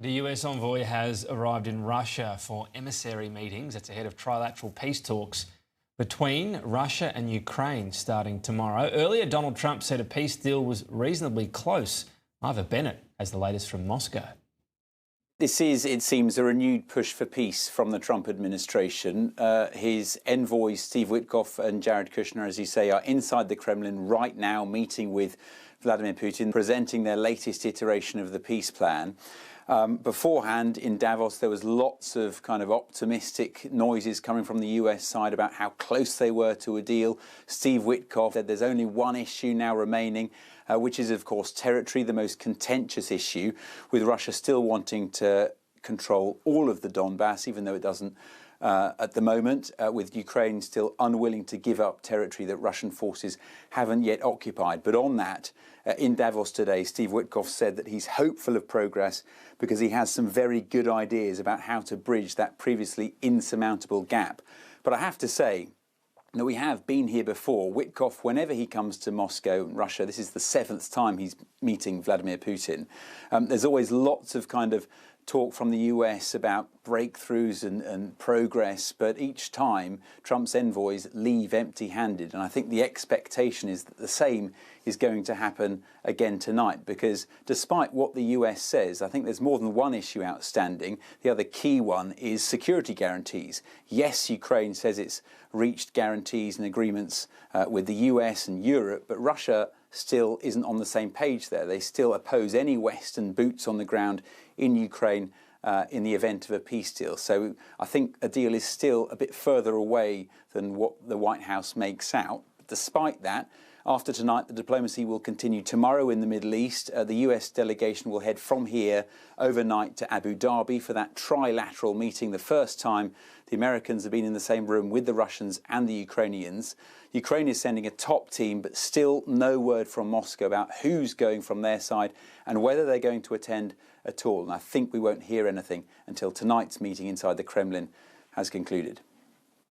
The US envoy has arrived in Russia for emissary meetings. It's ahead of trilateral peace talks between Russia and Ukraine starting tomorrow. Earlier, Donald Trump said a peace deal was reasonably close. Ivor Bennett has the latest from Moscow. This is, it seems, a renewed push for peace from the Trump administration. His envoys, Steve Witkoff and Jared Kushner, as you say, are inside the Kremlin right now, meeting with Vladimir Putin, presenting their latest iteration of the peace plan. Beforehand, in Davos, there was lots of kind of optimistic noises coming from the US side about how close they were to a deal. Steve Witkoff said there's only one issue now remaining, which is, of course, territory, the most contentious issue, with Russia still wanting to control all of the Donbass, even though it doesn't at the moment, with Ukraine still unwilling to give up territory that Russian forces haven't yet occupied. But on that, in Davos today, Steve Witkoff said that he's hopeful of progress because he has some very good ideas about how to bridge that previously insurmountable gap. But I have to say, now, we have been here before. Witkoff, whenever he comes to Moscow, Russia, this is the 7th time he's meeting Vladimir Putin. There's always lots of kind of talk from the US about breakthroughs and progress, but each time Trump's envoys leave empty-handed. And I think the expectation is that the same is going to happen again tonight, because despite what the US says, I think there's more than one issue outstanding. The other key one is security guarantees. Yes, Ukraine says it's reached guarantees and agreements with the US and Europe, but Russia still isn't on the same page there. They still oppose any Western boots on the ground in Ukraine in the event of a peace deal. So I think a deal is still a bit further away than what the White House makes out. Despite that, after tonight, the diplomacy will continue tomorrow in the Middle East. The US delegation will head from here overnight to Abu Dhabi for that trilateral meeting, the first time the Americans have been in the same room with the Russians and the Ukrainians. Ukraine is sending a top team, but still no word from Moscow about who's going from their side and whether they're going to attend at all. And I think we won't hear anything until tonight's meeting inside the Kremlin has concluded.